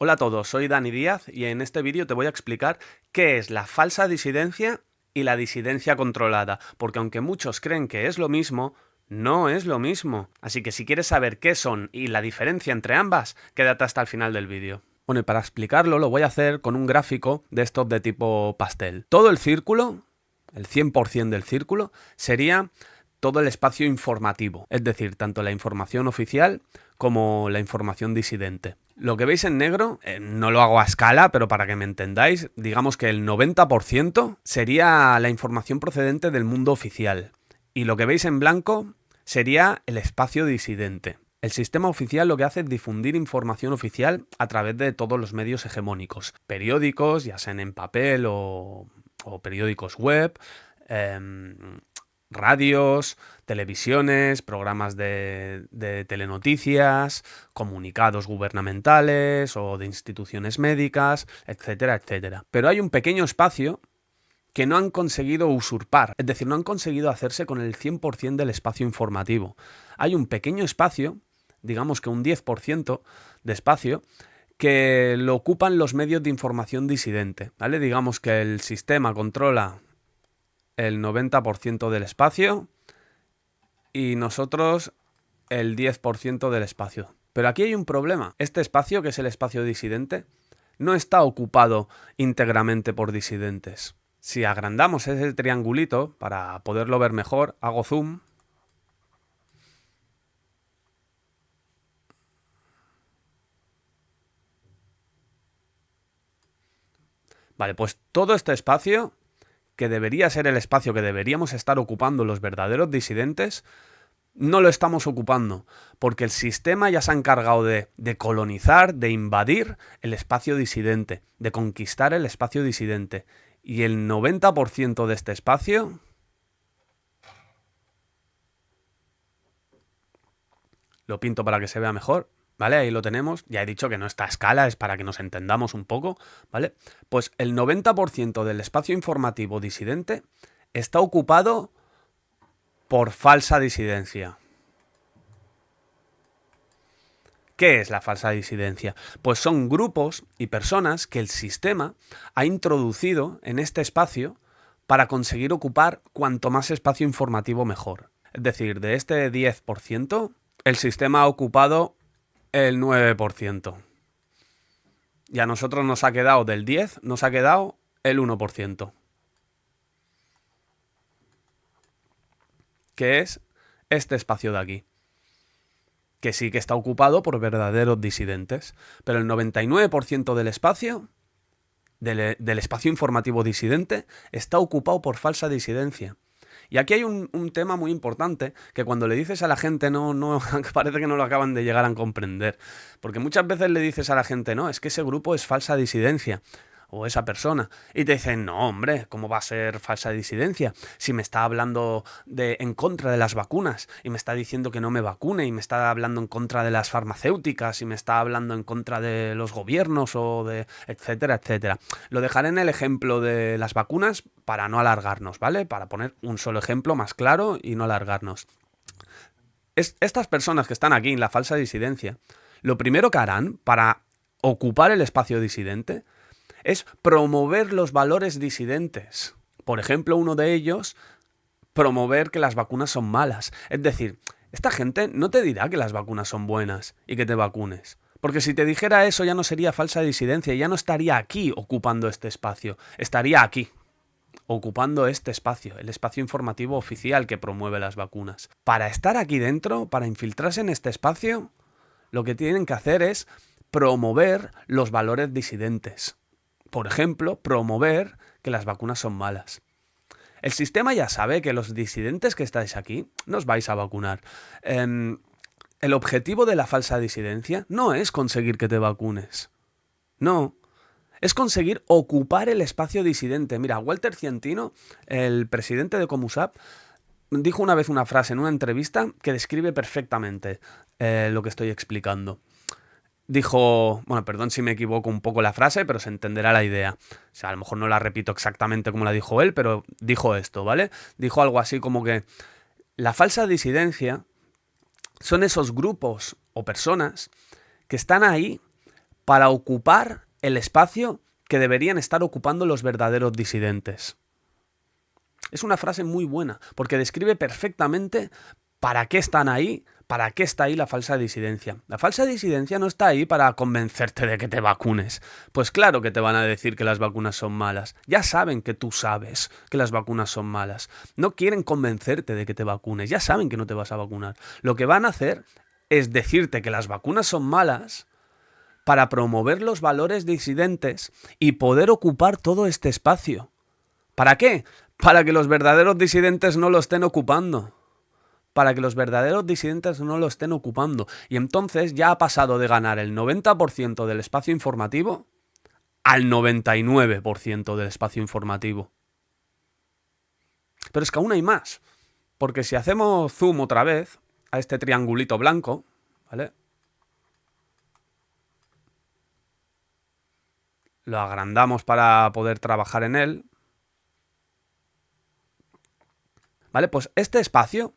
Hola a todos, soy Dani Díaz y en este vídeo te voy a explicar qué es la falsa disidencia y la disidencia controlada, porque aunque muchos creen que es lo mismo, no es lo mismo. Así que si quieres saber qué son y la diferencia entre ambas, quédate hasta el final del vídeo. Bueno, y para explicarlo lo voy a hacer con un gráfico de estos de tipo pastel. Todo el círculo, el 100% del círculo, sería todo el espacio informativo, es decir, tanto la información oficial como la información disidente. Lo que veis en negro, no lo hago a escala, pero para que me entendáis, digamos que el 90% sería la información procedente del mundo oficial. Y lo que veis en blanco sería el espacio disidente. El sistema oficial lo que hace es difundir información oficial a través de todos los medios hegemónicos. Periódicos, ya sean en papel o periódicos web, radios, televisiones, programas de telenoticias, comunicados gubernamentales o de instituciones médicas, etcétera, etcétera. Pero hay un pequeño espacio que no han conseguido usurpar, es decir, no han conseguido hacerse con el 100% del espacio informativo. Hay un pequeño espacio, digamos que un 10% de espacio, que lo ocupan los medios de información disidente, ¿vale? Digamos que el sistema controla el 90% del espacio y nosotros el 10% del espacio. Pero aquí hay un problema. Este espacio, que es el espacio disidente, no está ocupado íntegramente por disidentes. Si agrandamos ese triangulito para poderlo ver mejor, hago zoom. Vale, pues todo este espacio, que debería ser el espacio que deberíamos estar ocupando los verdaderos disidentes, no lo estamos ocupando, porque el sistema ya se ha encargado de colonizar, de invadir el espacio disidente, de conquistar el espacio disidente. Y el 90% de este espacio lo pinto para que se vea mejor, ¿vale? Ahí lo tenemos. Ya he dicho que no está a escala, es para que nos entendamos un poco, ¿vale? Pues el 90% del espacio informativo disidente está ocupado por falsa disidencia. ¿Qué es la falsa disidencia? Pues son grupos y personas que el sistema ha introducido en este espacio para conseguir ocupar cuanto más espacio informativo mejor. Es decir, de este 10%, el sistema ha ocupado el 9%. Y a nosotros nos ha quedado del 10, nos ha quedado el 1%. Que es este espacio de aquí, que sí que está ocupado por verdaderos disidentes, pero el 99% del espacio, del espacio informativo disidente, está ocupado por falsa disidencia. Y aquí hay un tema muy importante que cuando le dices a la gente no parece que no lo acaban de llegar a comprender. Porque muchas veces le dices a la gente, no, es que ese grupo es falsa disidencia. O esa persona. Y te dicen, no, hombre, ¿cómo va a ser falsa disidencia? Si me está hablando en contra de las vacunas y me está diciendo que no me vacune y me está hablando en contra de las farmacéuticas y me está hablando en contra de los gobiernos o de etcétera, etcétera. Lo dejaré en el ejemplo de las vacunas para no alargarnos, ¿vale? Para poner un solo ejemplo más claro y no alargarnos. Estas personas que están aquí en la falsa disidencia, lo primero que harán para ocupar el espacio disidente es promover los valores disidentes. Por ejemplo, uno de ellos, promover que las vacunas son malas. Es decir, esta gente no te dirá que las vacunas son buenas y que te vacunes. Porque si te dijera eso ya no sería falsa disidencia, ya no estaría aquí ocupando este espacio, estaría aquí, ocupando este espacio, el espacio informativo oficial que promueve las vacunas. Para estar aquí dentro, para infiltrarse en este espacio, lo que tienen que hacer es promover los valores disidentes. Por ejemplo, promover que las vacunas son malas. El sistema ya sabe que los disidentes que estáis aquí no os vais a vacunar. El objetivo de la falsa disidencia no es conseguir que te vacunes. No. Es conseguir ocupar el espacio disidente. Mira, Walter Cientino, el presidente de Comusap, dijo una vez una frase en una entrevista que describe perfectamente lo que estoy explicando. Dijo, bueno, perdón si me equivoco un poco la frase, pero se entenderá la idea. O sea, a lo mejor no la repito exactamente como la dijo él, pero dijo esto, ¿vale? Dijo algo así como que la falsa disidencia son esos grupos o personas que están ahí para ocupar el espacio que deberían estar ocupando los verdaderos disidentes. Es una frase muy buena, porque describe perfectamente para qué están ahí, para qué está ahí la falsa disidencia. La falsa disidencia no está ahí para convencerte de que te vacunes. Pues claro que te van a decir que las vacunas son malas. Ya saben que tú sabes que las vacunas son malas. No quieren convencerte de que te vacunes. Ya saben que no te vas a vacunar. Lo que van a hacer es decirte que las vacunas son malas para promover los valores disidentes y poder ocupar todo este espacio. ¿Para qué? Para que los verdaderos disidentes no lo estén ocupando. Para que los verdaderos disidentes no lo estén ocupando. Y entonces ya ha pasado de ganar el 90% del espacio informativo al 99% del espacio informativo. Pero es que aún hay más. Porque si hacemos zoom otra vez a este triangulito blanco, ¿vale? Lo agrandamos para poder trabajar en él. ¿Vale? Pues este espacio,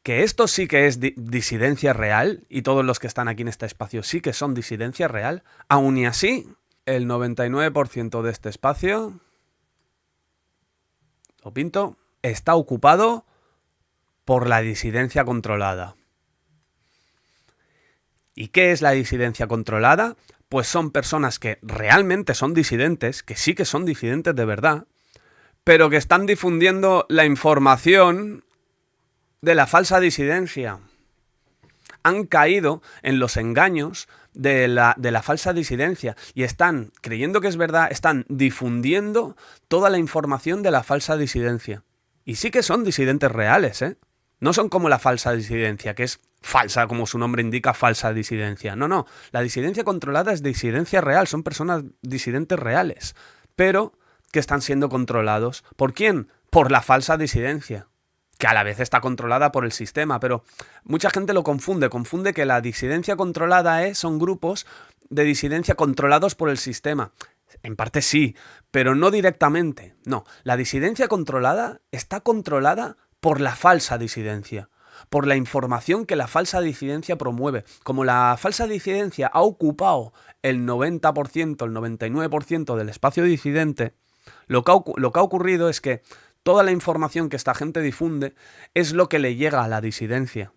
que esto sí que es disidencia real, y todos los que están aquí en este espacio sí que son disidencia real, aún y así, el 99% de este espacio, lo pinto, está ocupado por la disidencia controlada. ¿Y qué es la disidencia controlada? Pues son personas que realmente son disidentes, que sí que son disidentes de verdad, pero que están difundiendo la información de la falsa disidencia. Han caído en los engaños de la falsa disidencia y están, creyendo que es verdad, están difundiendo toda la información de la falsa disidencia. Y sí que son disidentes reales, ¿eh? No son como la falsa disidencia, que es falsa, como su nombre indica, falsa disidencia. No, no. La disidencia controlada es disidencia real, son personas disidentes reales, pero que están siendo controlados. ¿Por quién? Por la falsa disidencia, que a la vez está controlada por el sistema, pero mucha gente lo confunde que la disidencia controlada son grupos de disidencia controlados por el sistema. En parte sí, pero no directamente. No, la disidencia controlada está controlada por la falsa disidencia, por la información que la falsa disidencia promueve. Como la falsa disidencia ha ocupado el 90%, el 99% del espacio disidente, lo que ha ocurrido es que toda la información que esta gente difunde es lo que le llega a la disidencia.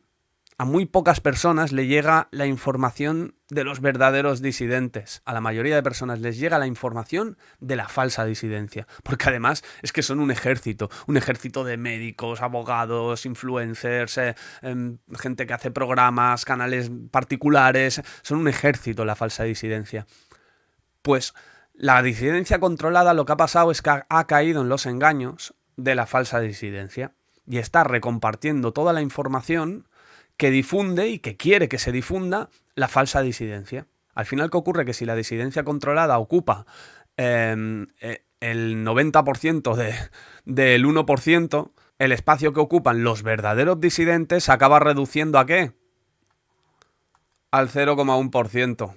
A muy pocas personas le llega la información de los verdaderos disidentes. A la mayoría de personas les llega la información de la falsa disidencia. Porque además es que son un ejército de médicos, abogados, influencers, gente que hace programas, canales particulares. Son un ejército la falsa disidencia. Pues la disidencia controlada lo que ha pasado es que ha caído en los engaños de la falsa disidencia y está recompartiendo toda la información que difunde y que quiere que se difunda la falsa disidencia. Al final, ¿qué ocurre? Que si la disidencia controlada ocupa el 90% del 1%, el espacio que ocupan los verdaderos disidentes se acaba reduciendo ¿a qué? Al 0,1%.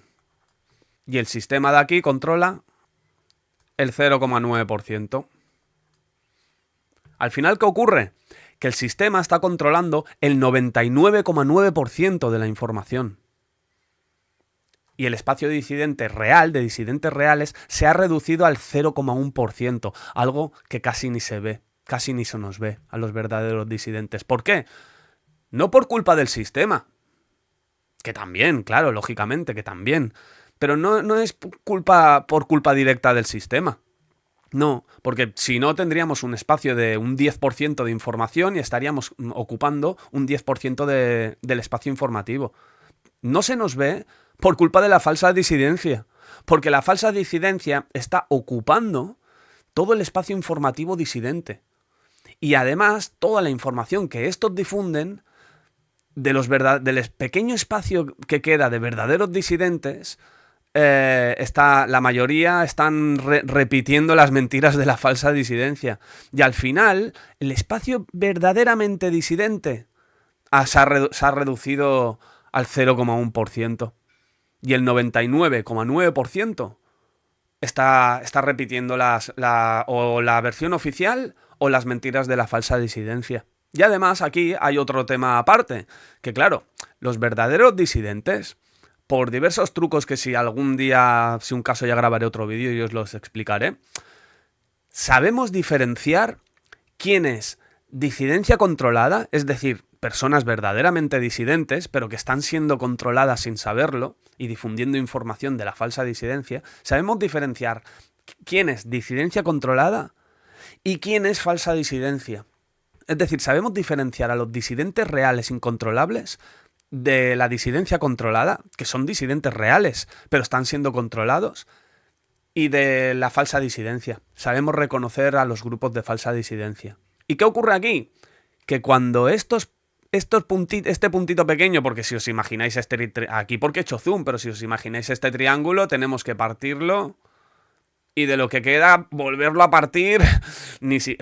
Y el sistema de aquí controla el 0,9%. Al final, ¿qué ocurre? Que el sistema está controlando el 99,9% de la información. Y el espacio disidente real, de disidentes reales, se ha reducido al 0,1%, algo que casi ni se ve, casi ni se nos ve a los verdaderos disidentes. ¿Por qué? No por culpa del sistema, que también, claro, lógicamente, que también, pero no es por culpa directa del sistema. No, porque si no tendríamos un espacio de un 10% de información y estaríamos ocupando un 10% del espacio informativo. No se nos ve por culpa de la falsa disidencia, porque la falsa disidencia está ocupando todo el espacio informativo disidente. Y además, toda la información que estos difunden del pequeño espacio que queda de verdaderos disidentes, la mayoría están repitiendo las mentiras de la falsa disidencia. Y al final, el espacio verdaderamente disidente se ha reducido al 0,1%. Y el 99,9% está repitiendo o la versión oficial o las mentiras de la falsa disidencia. Y además aquí hay otro tema aparte, que claro, los verdaderos disidentes por diversos trucos que si algún día, si un caso, ya grabaré otro vídeo y os los explicaré, sabemos diferenciar quién es disidencia controlada, es decir, personas verdaderamente disidentes, pero que están siendo controladas sin saberlo y difundiendo información de la falsa disidencia. Sabemos diferenciar quién es disidencia controlada y quién es falsa disidencia. Es decir, sabemos diferenciar a los disidentes reales incontrolables de la disidencia controlada, que son disidentes reales, pero están siendo controlados, y de la falsa disidencia. Sabemos reconocer a los grupos de falsa disidencia. ¿Y qué ocurre aquí? Que cuando este puntito pequeño, porque si os imagináis aquí porque he hecho zoom, pero si os imagináis este triángulo, tenemos que partirlo y de lo que queda volverlo a partir.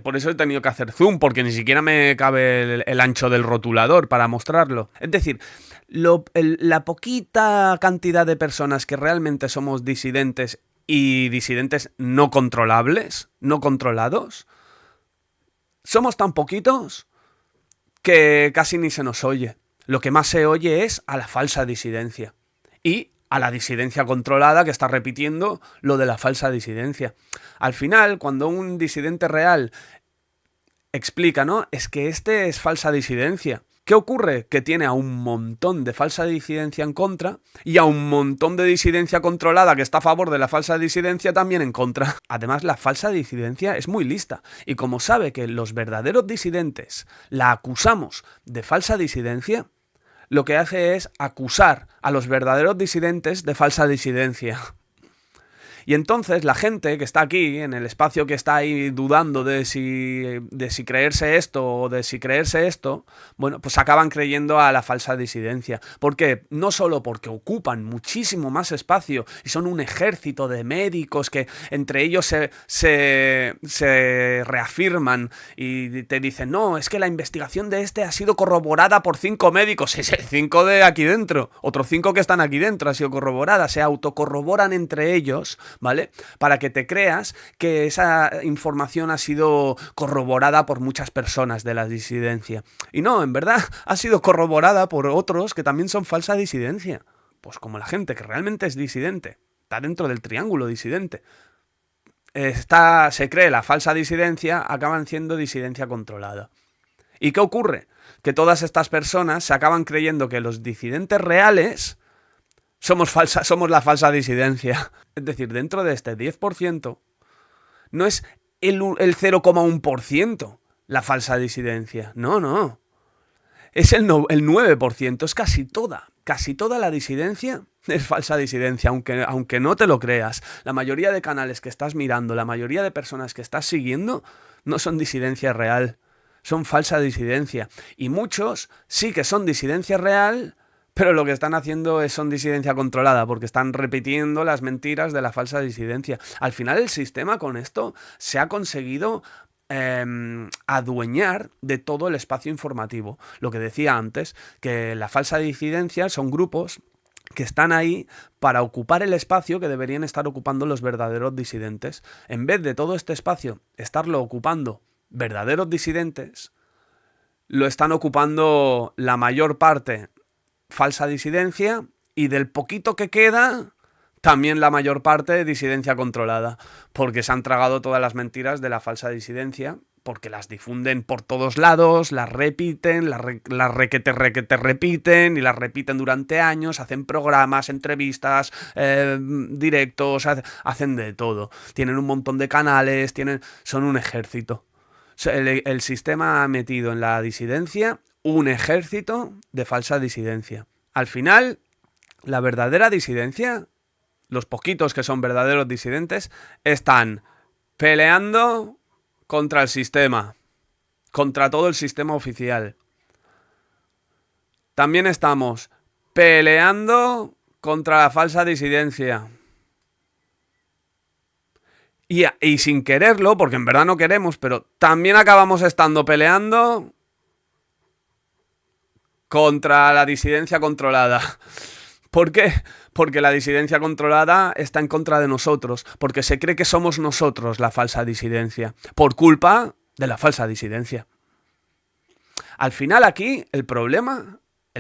Por eso he tenido que hacer zoom, porque ni siquiera me cabe el ancho del rotulador para mostrarlo. Es decir, la poquita cantidad de personas que realmente somos disidentes y disidentes no controlables, no controlados, somos tan poquitos que casi ni se nos oye. Lo que más se oye es a la falsa disidencia y a la disidencia controlada que está repitiendo lo de la falsa disidencia. Al final, cuando un disidente real explica, ¿no? Es que este es falsa disidencia. ¿Qué ocurre? Que tiene a un montón de falsa disidencia en contra y a un montón de disidencia controlada que está a favor de la falsa disidencia también en contra. Además, la falsa disidencia es muy lista y como sabe que los verdaderos disidentes la acusamos de falsa disidencia, lo que hace es acusar a los verdaderos disidentes de falsa disidencia. Y entonces la gente que está aquí, en el espacio que está ahí dudando de si creerse esto o de si creerse esto, bueno, pues acaban creyendo a la falsa disidencia. ¿Por qué? No solo porque ocupan muchísimo más espacio y son un ejército de médicos que entre ellos se reafirman y te dicen, no, es que la investigación de este ha sido corroborada por 5 médicos. Es 5 de aquí dentro, otros 5 que están aquí dentro ha sido corroborada, se autocorroboran entre ellos, ¿vale? Para que te creas que esa información ha sido corroborada por muchas personas de la disidencia. Y no, en verdad ha sido corroborada por otros que también son falsa disidencia. Pues como la gente que realmente es disidente, está dentro del triángulo disidente, se cree la falsa disidencia, acaban siendo disidencia controlada. ¿Y qué ocurre? Que todas estas personas se acaban creyendo que los disidentes reales somos la falsa disidencia. Es decir, dentro de este 10%, no es el 0,1% la falsa disidencia. No. Es el 9%, es casi toda la disidencia es falsa disidencia, aunque no te lo creas. La mayoría de canales que estás mirando, la mayoría de personas que estás siguiendo, no son disidencia real, son falsa disidencia. Y muchos sí que son disidencia real, pero lo que están haciendo son disidencia controlada, porque están repitiendo las mentiras de la falsa disidencia. Al final el sistema con esto se ha conseguido adueñar de todo el espacio informativo. Lo que decía antes, que la falsa disidencia son grupos que están ahí para ocupar el espacio que deberían estar ocupando los verdaderos disidentes. En vez de todo este espacio estarlo ocupando verdaderos disidentes, lo están ocupando la mayor parte falsa disidencia y del poquito que queda también la mayor parte disidencia controlada, porque se han tragado todas las mentiras de la falsa disidencia, porque las difunden por todos lados, las repiten, las requete repiten y las repiten durante años, hacen programas, entrevistas, directos, hacen de todo, tienen un montón de canales, son un ejército. El sistema ha metido en la disidencia un ejército de falsa disidencia. Al final, la verdadera disidencia, los poquitos que son verdaderos disidentes, están peleando contra el sistema, contra todo el sistema oficial. También estamos peleando contra la falsa disidencia. Y sin quererlo, porque en verdad no queremos, pero también acabamos estando peleando contra la disidencia controlada. ¿Por qué? Porque la disidencia controlada está en contra de nosotros, porque se cree que somos nosotros la falsa disidencia, por culpa de la falsa disidencia. Al final aquí, el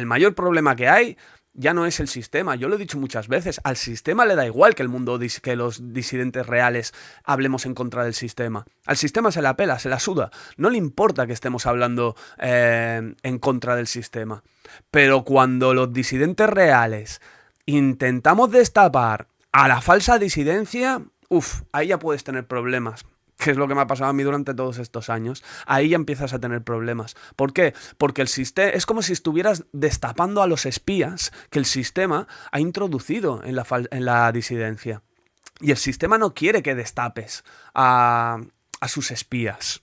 mayor problema que hay ya no es el sistema. Yo lo he dicho muchas veces. Al sistema le da igual que el mundo, que los disidentes reales hablemos en contra del sistema. Al sistema se la pela, se la suda. No le importa que estemos hablando en contra del sistema. Pero cuando los disidentes reales intentamos destapar a la falsa disidencia, ahí ya puedes tener problemas. Que es lo que me ha pasado a mí durante todos estos años. Ahí ya empiezas a tener problemas. ¿Por qué? Porque el sistema es como si estuvieras destapando a los espías que el sistema ha introducido en la disidencia. Y el sistema no quiere que destapes a sus espías.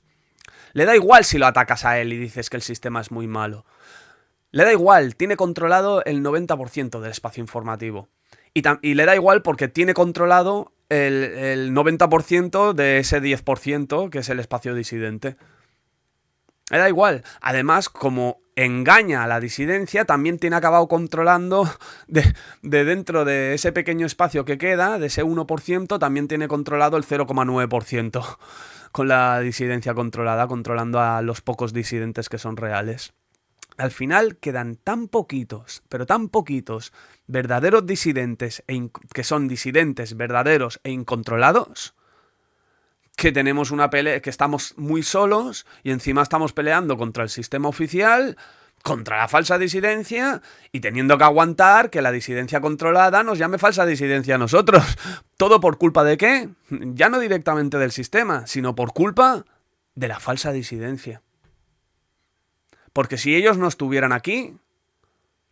Le da igual si lo atacas a él y dices que el sistema es muy malo. Le da igual, tiene controlado el 90% del espacio informativo. Y le da igual porque tiene controlado el 90% de ese 10% que es el espacio disidente. Le da igual. Además, como engaña a la disidencia, también tiene acabado controlando de dentro de ese pequeño espacio que queda, de ese 1%, también tiene controlado el 0,9% con la disidencia controlada, controlando a los pocos disidentes que son reales. Al final quedan tan poquitos, pero tan poquitos, verdaderos disidentes, que son disidentes verdaderos e incontrolados, que tenemos una pelea, que estamos muy solos y encima estamos peleando contra el sistema oficial, contra la falsa disidencia y teniendo que aguantar que la disidencia controlada nos llame falsa disidencia a nosotros. ¿Todo por culpa de qué? Ya no directamente del sistema, sino por culpa de la falsa disidencia. Porque si ellos no estuvieran aquí,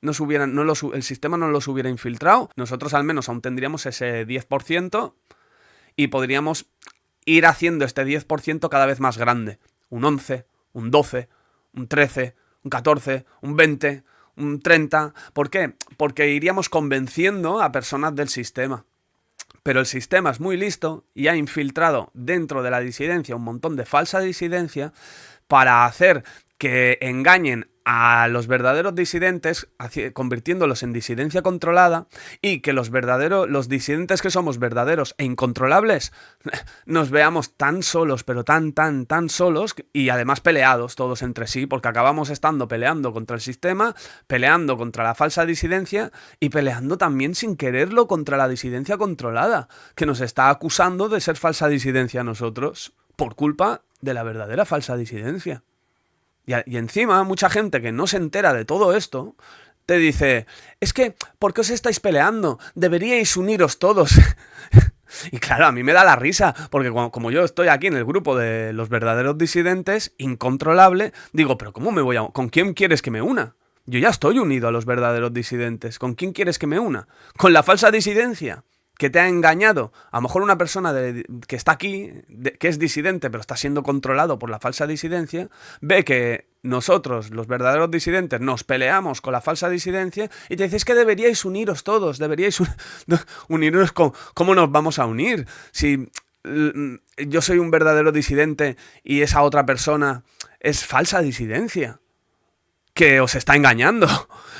el sistema no los hubiera infiltrado, nosotros al menos aún tendríamos ese 10% y podríamos ir haciendo este 10% cada vez más grande. Un 11, un 12, un 13, un 14, un 20, un 30. ¿Por qué? Porque iríamos convenciendo a personas del sistema. Pero el sistema es muy listo y ha infiltrado dentro de la disidencia un montón de falsa disidencia para hacer que engañen a los verdaderos disidentes, convirtiéndolos en disidencia controlada, y que los disidentes que somos verdaderos e incontrolables nos veamos tan solos, pero tan solos, y además peleados todos entre sí, porque acabamos estando peleando contra el sistema, peleando contra la falsa disidencia y peleando también sin quererlo contra la disidencia controlada, que nos está acusando de ser falsa disidencia a nosotros, por culpa de la verdadera falsa disidencia. Y encima, mucha gente que no se entera de todo esto, te dice, es que, ¿por qué os estáis peleando? Deberíais uniros todos. Y claro, a mí me da la risa, porque como yo estoy aquí en el grupo de los verdaderos disidentes, incontrolable, digo, pero ¿cómo me voy a... ¿Con quién quieres que me una? Yo ya estoy unido a los verdaderos disidentes. ¿Con quién quieres que me una? ¿Con la falsa disidencia? Que te ha engañado. A lo mejor una persona que está aquí, que es disidente, pero está siendo controlado por la falsa disidencia, ve que nosotros, los verdaderos disidentes, nos peleamos con la falsa disidencia y te dices que deberíais uniros todos, deberíais unirnos. ¿Cómo nos vamos a unir? Si yo soy un verdadero disidente y esa otra persona es falsa disidencia, que os está engañando.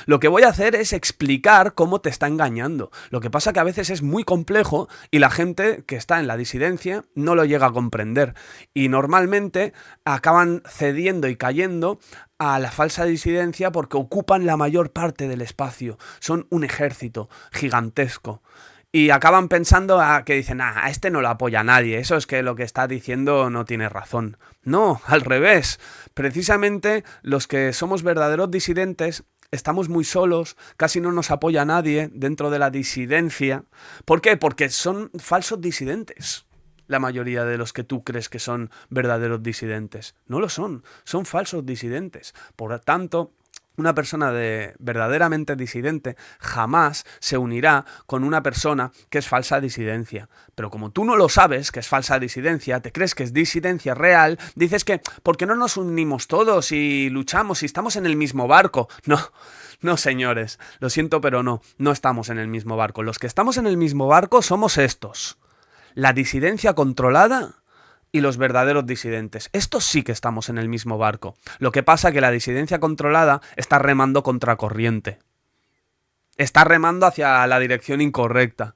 Lo que voy a hacer es explicar cómo te está engañando. Lo que pasa que a veces es muy complejo y la gente que está en la disidencia no lo llega a comprender. Y normalmente acaban cediendo y cayendo a la falsa disidencia porque ocupan la mayor parte del espacio. Son un ejército gigantesco. Y acaban pensando que dicen, a este no lo apoya nadie, eso es que lo que está diciendo no tiene razón. No, al revés. Precisamente los que somos verdaderos disidentes estamos muy solos, casi no nos apoya nadie dentro de la disidencia. ¿Por qué? Porque son falsos disidentes. La mayoría de los que tú crees que son verdaderos disidentes. No lo son, son falsos disidentes. Por tanto, una persona verdaderamente disidente jamás se unirá con una persona que es falsa disidencia. Pero como tú no lo sabes, que es falsa disidencia, te crees que es disidencia real, dices que ¿por qué no nos unimos todos y luchamos y estamos en el mismo barco? No, señores, lo siento, pero no estamos en el mismo barco. Los que estamos en el mismo barco somos estos. La disidencia controlada y los verdaderos disidentes. Estos sí que estamos en el mismo barco. Lo que pasa es que la disidencia controlada está remando contra corriente. Está remando hacia la dirección incorrecta.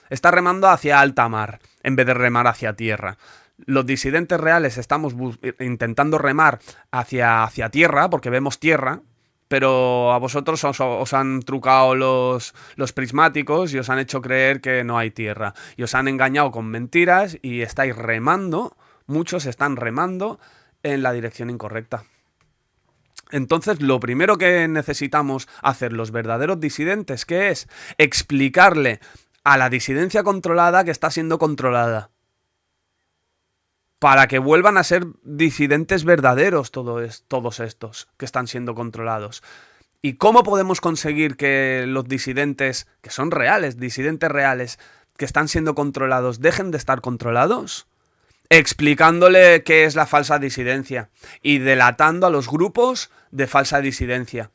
Está remando hacia alta mar, en vez de remar hacia tierra. Los disidentes reales estamos intentando remar hacia tierra, porque vemos tierra, pero a vosotros os han trucado los prismáticos y os han hecho creer que no hay Tierra. Y os han engañado con mentiras y estáis remando, muchos están remando en la dirección incorrecta. Entonces, lo primero que necesitamos hacer los verdaderos disidentes, ¿qué es? Explicarle a la disidencia controlada que está siendo controlada. Para que vuelvan a ser disidentes verdaderos todos estos que están siendo controlados. ¿Y cómo podemos conseguir que los disidentes, que son reales, disidentes reales, que están siendo controlados, dejen de estar controlados? Explicándole qué es la falsa disidencia y delatando a los grupos de falsa disidencia.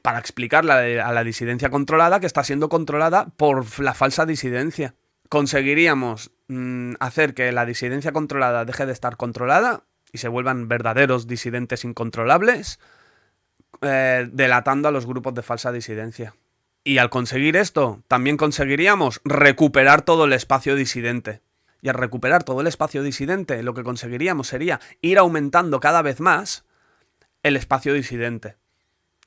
Para explicarle a la disidencia controlada que está siendo controlada por la falsa disidencia. Conseguiríamos hacer que la disidencia controlada deje de estar controlada y se vuelvan verdaderos disidentes incontrolables, delatando a los grupos de falsa disidencia. Y al conseguir esto, también conseguiríamos recuperar todo el espacio disidente. Y al recuperar todo el espacio disidente, lo que conseguiríamos sería ir aumentando cada vez más el espacio disidente.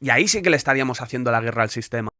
Y ahí sí que le estaríamos haciendo la guerra al sistema.